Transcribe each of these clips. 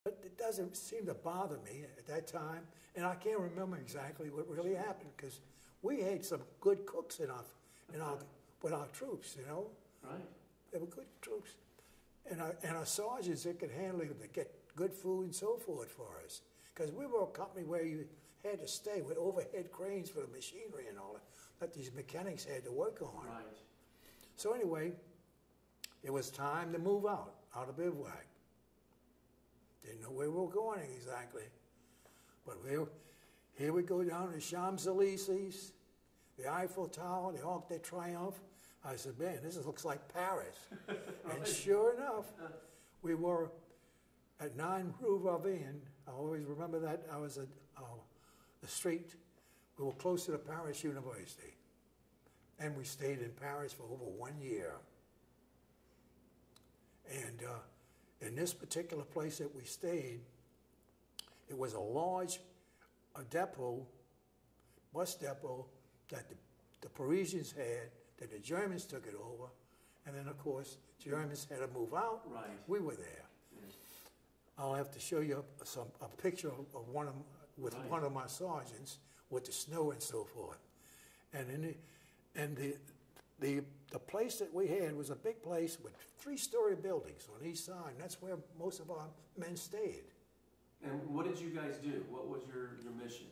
But it doesn't seem to bother me at that time, and I can't remember exactly what really happened because we had some good cooks with our troops, you know. Right. They were good troops, and our sergeants that could handle it, to get good food and so forth for us. Because we were a company where you had to stay with overhead cranes for the machinery and all that these mechanics had to work on. Right. So anyway, it was time to move out of bivouac. Didn't know where we were going exactly. But here we go down the Champs-Élysées, the Eiffel Tower, the Arc de Triomphe. I said, man, this looks like Paris. And sure enough, we were at 9 Rue Ravine. I always remember that. I was at the street. We were close to the Paris University. And we stayed in Paris for over 1 year. And in this particular place that we stayed, it was a large depot, bus depot, that the Parisians had, that the Germans took it over, and then of course, Germans had to move out. Right. We were there. Yeah. I'll have to show you a picture of one of my sergeants with the snow and so forth. And the place that we had was a big place with 3-story buildings on each side, and that's where most of our men stayed. And what did you guys do? What was your mission?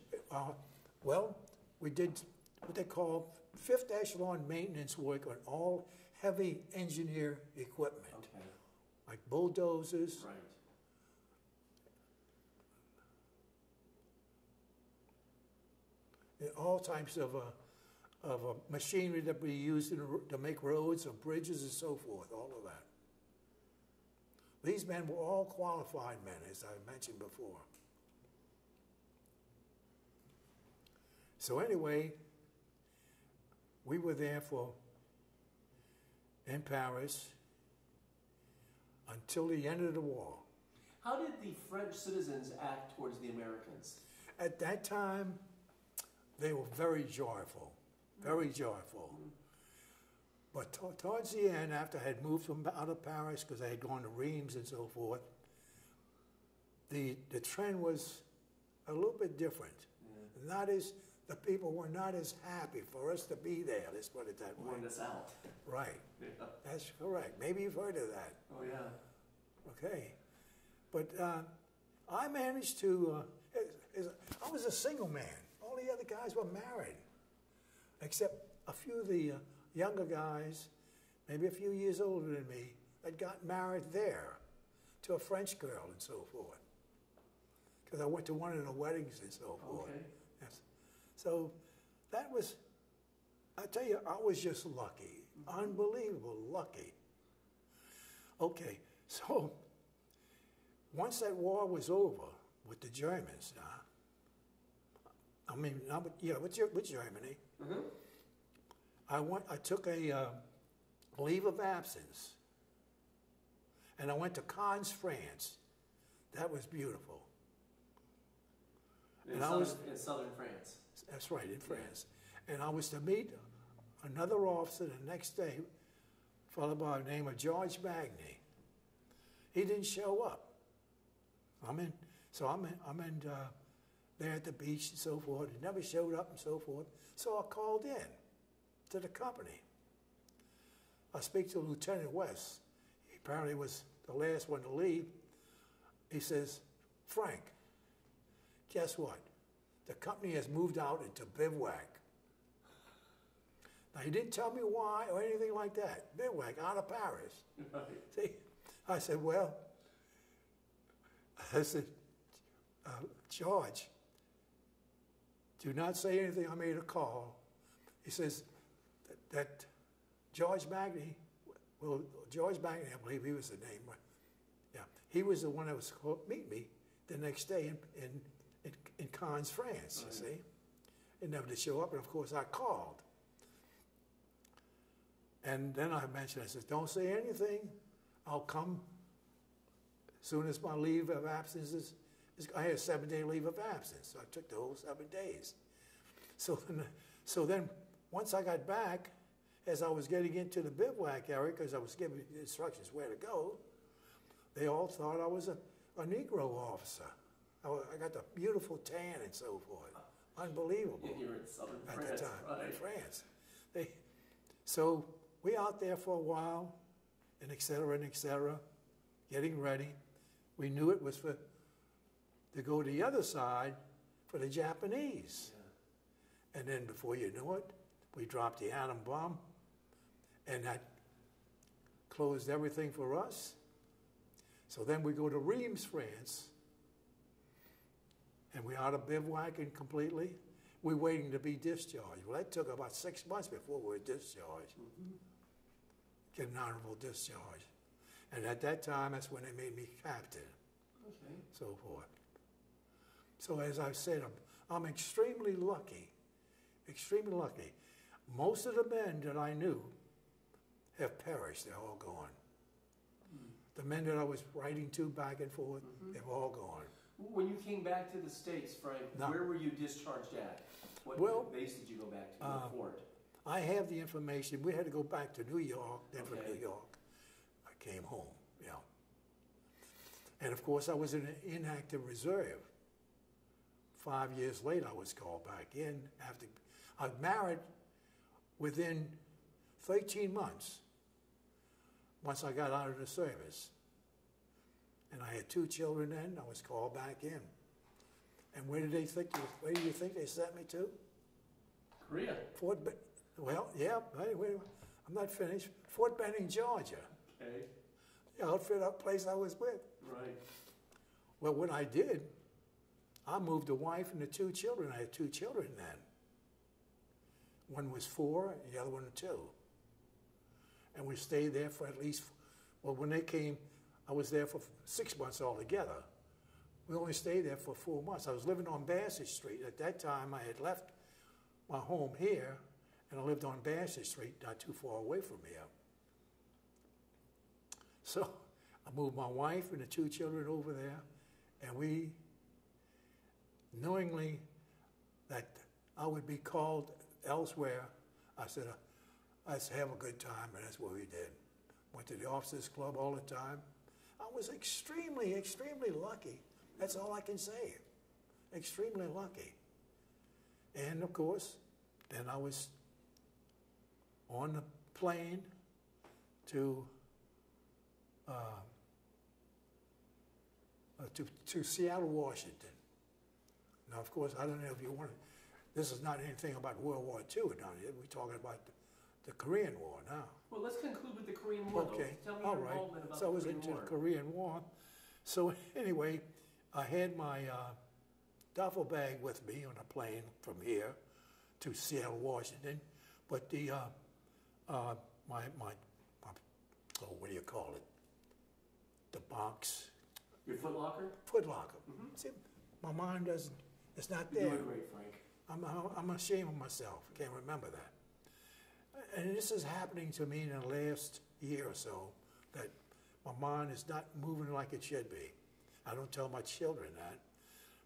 Well, we did what they call 5th echelon maintenance work on all heavy engineer equipment. Okay. Like bulldozers. Right. And all types of machinery that we use to make roads or bridges and so forth, all of that. These men were all qualified men, as I mentioned before. So anyway, we were there in Paris until the end of the war. How did the French citizens act towards the Americans? At that time, they were very joyful, very joyful. Mm-hmm. But towards the end, after I had moved out of Paris, because I had gone to Reims and so forth, the trend was a little bit different. Yeah. The people were not as happy for us to be there, let's put it that way. Wanted us out. Right. Yeah. That's correct. Maybe you've heard of that. Oh, yeah. Okay. But I managed to, I was a single man. All the other guys were married, except a few of the younger guys, maybe a few years older than me, had got married there to a French girl and so forth. Because I went to one of the weddings and so forth. Okay. Yes. So that was, I tell you, I was just lucky, unbelievable lucky. Okay, so once that war was over with the Germans, with Germany, mm-hmm. I took a leave of absence, and I went to Cannes, France. That was beautiful. In southern France. That's right, in France. Yeah. And I was to meet another officer the next day, a fellow by the name of George Magny. He didn't show up. I'm in there at the beach and so forth. He never showed up and so forth. So I called in to the company. I speak to Lieutenant West. He apparently was the last one to leave. He says, Frank, guess what? The company has moved out into bivouac. Now, he didn't tell me why or anything like that. Bivouac, out of Paris. Right. See? I said, well, George, do not say anything. I made a call. He says that George Magny, I believe he was the name. Yeah, he was the one that was called to meet me the next day in Cannes, France, you see. He never did show up, and of course I called. And then I mentioned, I said, don't say anything. I'll come as soon as my leave of absence is. I had a 7-day leave of absence, so I took the whole 7 days. So then once I got back, as I was getting into the bivouac area, because I was giving instructions where to go, they all thought I was a a Negro officer. I got the beautiful tan and so forth. Unbelievable. Yeah, you're in southern At France, the time, right? in France. So we out there for a while, and et cetera, getting ready. We knew it was to go to the other side for the Japanese. Yeah. And then before you knew it, we dropped the atom bomb, and that closed everything for us. So then we go to Reims, France, and we out of bivouacking completely. We're waiting to be discharged. Well, that took about 6 months before we were discharged. Mm-hmm. Get an honorable discharge. And at that time, that's when they made me captain, Okay. so forth. So as I said, I'm extremely lucky, extremely lucky. Most of the men that I knew have perished. They're all gone. The men that I was writing to back and forth, they've all gone. When you came back to the States, Frank, No. where were you discharged at? What base did you go back to? What fort? I have the information. We had to go back to New York, then from Okay. New York, I came home, yeah. And of course, I was in an inactive reserve. 5 years later, I was called back in after, I was married within 13 months once I got out of the service. And I had 2 children then, I was called back in. And where do you think they sent me to? Korea. Well, yeah, wait, I'm not finished. Fort Benning, Georgia. Okay. The outfit up place I was with. Right. Well, what I did, I moved the wife and the 2 children. I had 2 children then. One was 4, and the other one 2. And we stayed there for at least, well, when they came, I was there for 6 months altogether. We only stayed there for 4 months. I was living on Bassett Street. At that time, I had left my home here, and I lived on Bassett Street, not too far away from here. So I moved my wife and the 2 children over there, and we, knowingly that I would be called elsewhere, I said, let's have a good time, and that's what we did. Went to the officers club all the time. I was extremely, extremely lucky. That's all I can say. Extremely lucky. And of course, then I was on the plane to Seattle, Washington. Now, of course, I don't know if you want to, this is not anything about World War II down here. We're talking about the Korean War now. Well, let's conclude with the Korean War. Okay, Though. Tell me all your right. involvement about So I was the Korean into War. the Korean War. So anyway, I had my duffel bag with me on a plane from here to Seattle, Washington. But the what do you call it? The box. Your Foot Locker? Foot Locker. Mm-hmm. See, my mind doesn't. It's not You're there. doing great, Frank. I'm ashamed of myself. I can't remember that. And this is happening to me in the last year or so, that my mind is not moving like it should be. I don't tell my children that.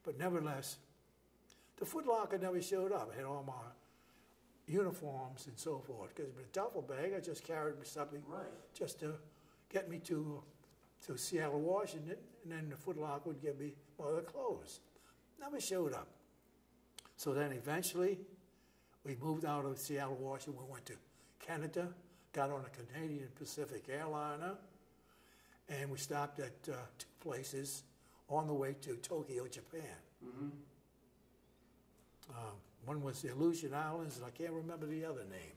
But nevertheless, the Foot Locker never showed up. I had all my uniforms and so forth. Because with a duffel bag, I just carried something Right. just to get me to Seattle, Washington, and then the Foot Locker would give me my other clothes. Never showed up. So then eventually, we moved out of Seattle, Washington. We went to Canada, got on a Canadian Pacific airliner, and we stopped at 2 places on the way to Tokyo, Japan. Mm-hmm. One was the Aleutian Islands, and I can't remember the other name.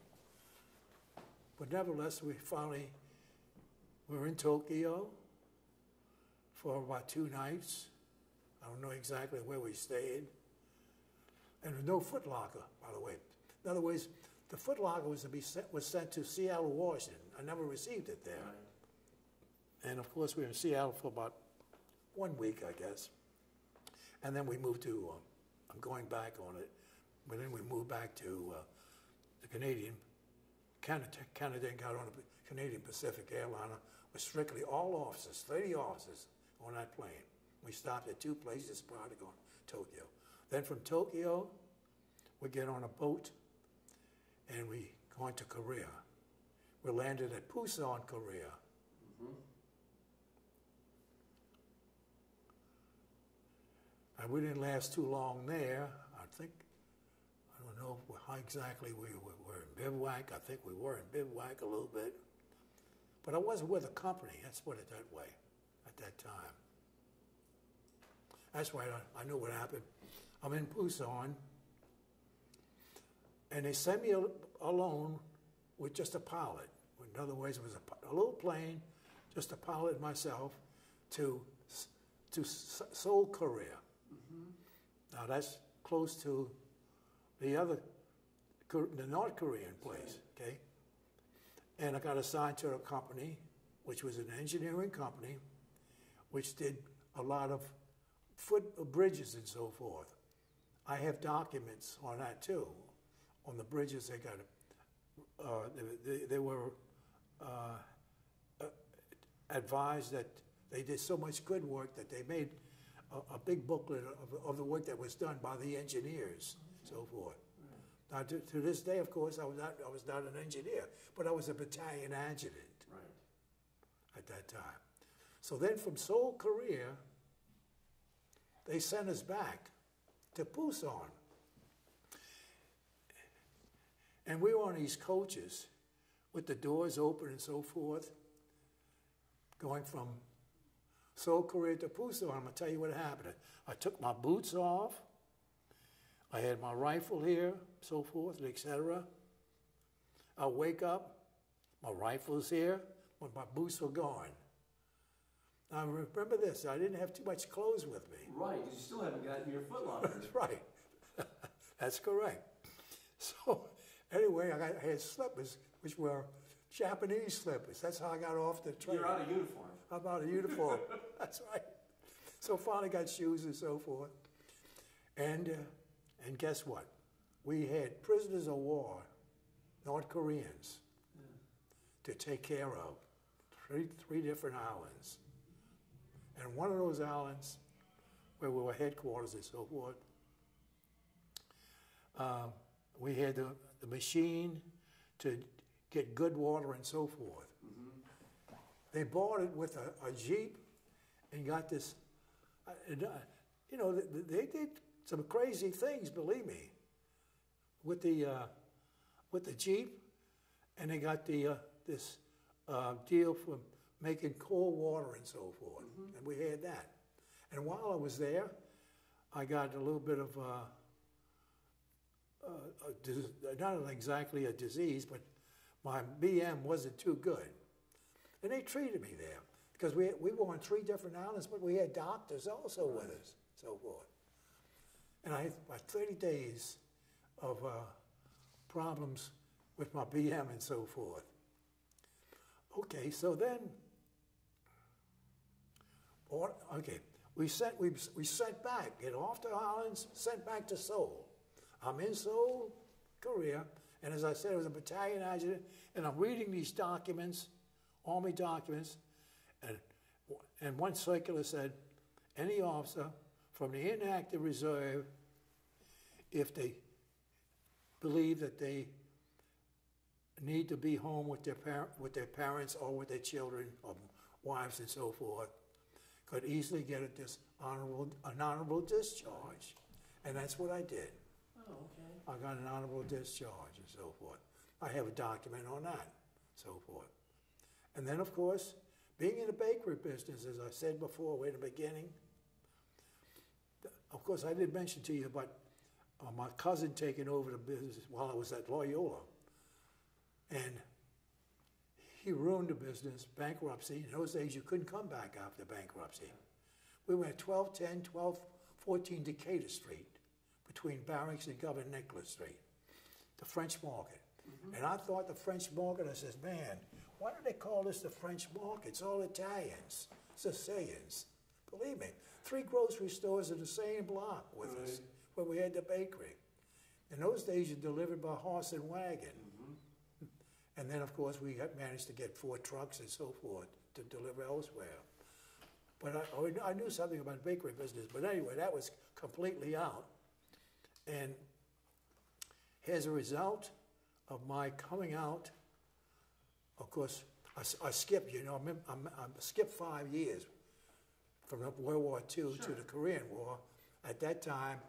But nevertheless, we were in Tokyo for about 2 nights. I don't know exactly where we stayed. And there was no Foot Locker, by the way. In other words, the Foot Locker was sent to Seattle, Washington. I never received it there. Right. And of course, we were in Seattle for about 1 week, I guess. And then we moved to, I'm going back on it, but then we moved back to the Canada, and got on a Canadian Pacific airliner with strictly all officers, 30 officers on that plane. We stopped at 2 places prior to going to Tokyo. Then from Tokyo, we get on a boat and we go into Korea. We landed at Busan, Korea. Mm-hmm. we didn't last too long there. I don't know how exactly we were in bivouac. I think we were in bivouac a little bit. But I wasn't with a company, let's put it that way, at that time. That's right, I know what happened. I'm in Busan, and they sent me alone with just a pilot. In other words, it was a little plane, just a pilot myself, to Seoul, Korea. Now that's close to the North Korean place, okay? And I got assigned to a company, which was an engineering company, which did a lot of bridges and so forth. I have documents on that too. On the bridges, they got, they were advised that they did so much good work that they made a big booklet of the work that was done by the engineers, so forth. Now, to this day, of course, I was not an engineer, but I was a battalion adjutant at that time. So then from Seoul, Korea, they sent us back to Busan. And we were on these coaches with the doors open and so forth, going from Seoul, Korea to Busan. I'm going to tell you what happened. I took my boots off. I had my rifle here, so forth, etc. I wake up, my rifle's here, but my boots were gone. Now remember this, I didn't have too much clothes with me. Right, because you still haven't gotten your Foot Locker. That's right. That's correct. So anyway, I had slippers, which were Japanese slippers. That's how I got off the train. You're out of uniform. I'm out of uniform. That's right. So finally got shoes and so forth. And guess what? We had prisoners of war, North Koreans, to take care of. Three different islands. And one of those islands, where we were headquarters and so forth, we had the machine to get good water and so forth. They bought it with a Jeep and got this, you know, they did some crazy things, believe me, with the Jeep, and they got this deal for making cold water and so forth, and we had that. And while I was there, I got a little bit of not exactly a disease, but my BM wasn't too good, and they treated me there because we were on 3 different islands, but we had doctors also with us, so forth. And I had about 30 days of problems with my BM and so forth. Okay, so then, we sent back, get off the islands, sent back to Seoul. I'm in Seoul, Korea, and as I said, I was a battalion adjutant, and I'm reading these documents, Army documents, and one circular said, any officer from the inactive reserve, if they believe that they need to be home with their parents or with their children or wives and so forth, could easily get an honorable discharge. And that's what I did. Oh, okay. I got an honorable discharge and so forth. I have a document on that, so forth. And then, of course, being in the bakery business, as I said before in the beginning, of course, I didn't mention to you about my cousin taking over the business while I was at Loyola. And he ruined the business, bankruptcy. In those days, you couldn't come back after bankruptcy. We were at 1210, 1214 Decatur Street, between Barracks and Governor Nicholas Street, the French Market. And I thought the French Market, I says, man, why do they call this the French Market? It's all Italians, Sicilians. Believe me, 3 grocery stores in the same block with us, where we had the bakery. In those days, you delivered by horse and wagon. And then, of course, we managed to get 4 trucks and so forth to deliver elsewhere. But I knew something about bakery business. But anyway, that was completely out. And as a result of my coming out, of course, I skipped, you know, I skipped 5 years from World War II to the Korean War. At that time,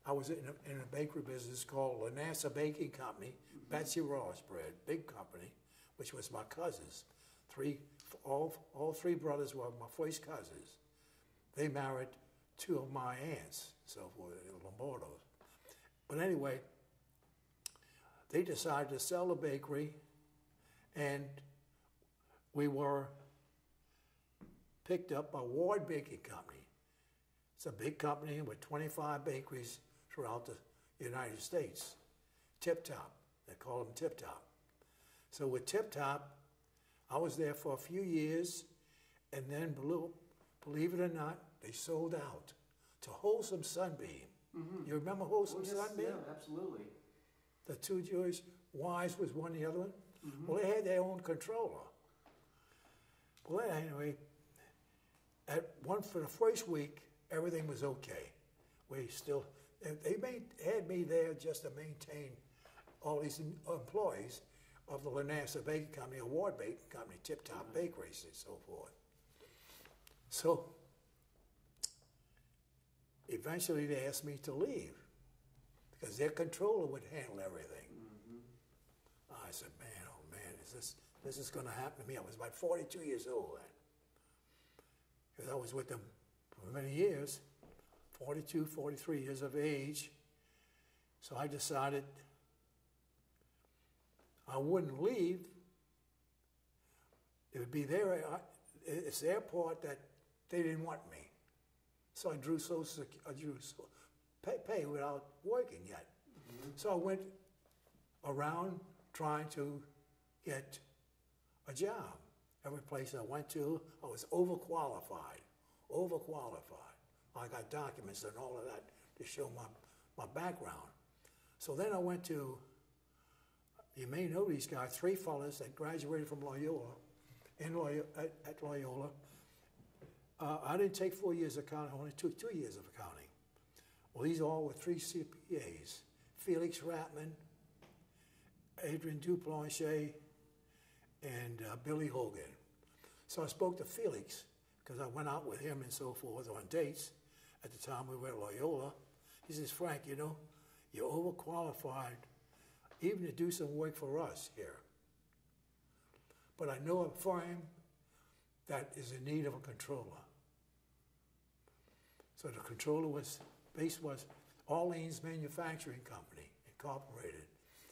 I was in a bakery business called Lanassa Baking Company, Betsy Ross Bread, big company, which was my cousins. All three brothers were my first cousins. They married two of my aunts, so forth, Lombardos. But anyway, they decided to sell the bakery, and we were picked up by Ward Baking Company. It's a big company with 25 bakeries throughout the United States. Tip Top, they call them Tip Top. So with Tip Top, I was there for a few years, and then believe it or not, they sold out to Wholesome Sunbeam. Mm-hmm. You remember Wholesome Sunbeam? Yeah, absolutely. The two Jewish, Wise was one, the other one. Mm-hmm. Well, they had their own controller. Well, anyway, for the first week, everything was okay. They had me there just to maintain all these employees of the Lanassa Baking Company, Award Baking Company, Tip Top Bakeries, and so forth. So eventually they asked me to leave because their controller would handle everything. Mm-hmm. I said, man, oh man, this is going to happen to me? I was about 42 years old then. Because I was with them for many years, 42, 43 years of age. So I decided I wouldn't leave. It would be it's their part that they didn't want me. So I drew pay without working yet. Mm-hmm. So I went around trying to get a job. Every place I went to, I was overqualified. I got documents and all of that to show my background. So then I went to, you may know these guys, three fellas that graduated from Loyola, at Loyola. I didn't take 4 years of accounting, I only took 2 years of accounting. Well, these all were three CPAs, Felix Ratman, Adrian Duplanche, and Billy Hogan. So I spoke to Felix, because I went out with him and so forth on dates. At the time we were at Loyola. He says, Frank, you know, you're overqualified even to do some work for us here. But I know a firm that is in need of a controller. So the controller was Orleans Manufacturing Company, Incorporated,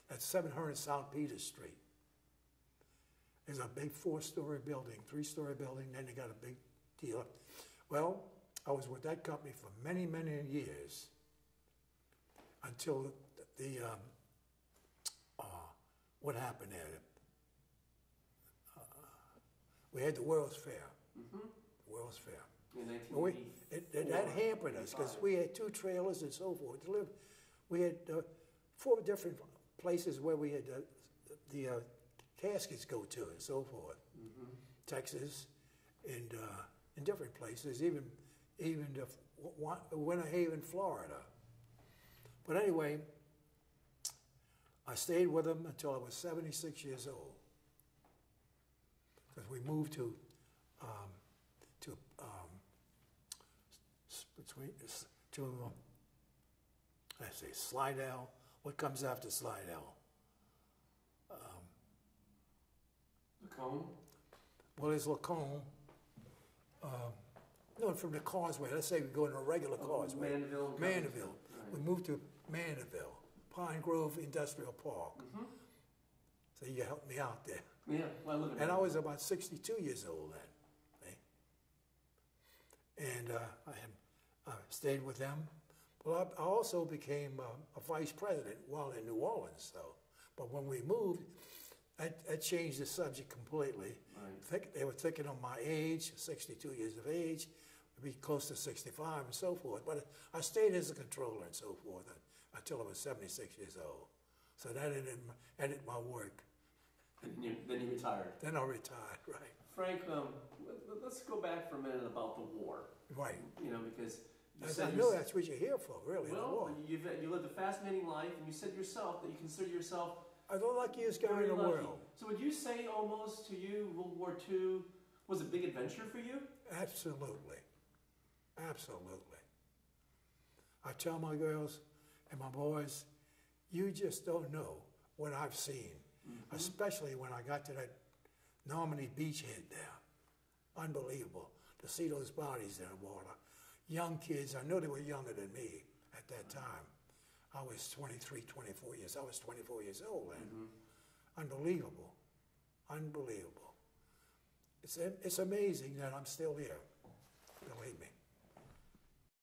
at 700 South Peters Street. There's a big 4-story building, 3-story building, then they got a big deal. Well, I was with that company for many, many years until what happened there? We had the World's Fair. Mm-hmm. World's Fair. In 1984. That hampered us because we had 2 trailers and so forth to live. We had 4 different places where we had the caskets go to and so forth. Mm-hmm. Texas and in different places, even Winter Haven, Florida. But anyway, I stayed with them until I was 76 years old. Because we moved to let's say Slidell. What comes after Slidell? Lacombe? Well, it's Lacombe. No, from the causeway. Let's say we go in a regular causeway. Mandeville. Mandeville. Right. We moved to Mandeville, Pine Grove Industrial Park. Mm-hmm. So you helped me out there. Yeah, well, I live in And I was about 62 years old then. And I stayed with them. Well, I also became a vice president while in New Orleans, though. But when we moved, I changed the subject completely. Right. They were thinking of my age, 62 years of age, be close to 65 and so forth. But I stayed as a controller and so forth until I was 76 years old. So that ended my work. Then you retired. Then I retired, right. Frank, let's go back for a minute about the war. Right. You know, because I know that's what you're here for, really. Well, you lived a fascinating life, and you said yourself that you consider yourself I'm the luckiest guy in the world. So would you say almost to you, World War II was a big adventure for you? Absolutely. Absolutely. tell my girls and my boys, you just don't know what I've seen, especially when I got to that Normandy beachhead there. Unbelievable to see those bodies in the water. Young kids, I know they were younger than me at that time. I was 23, 24 years. I was 24 years old then. Unbelievable. Unbelievable. It's amazing that I'm still here, believe me.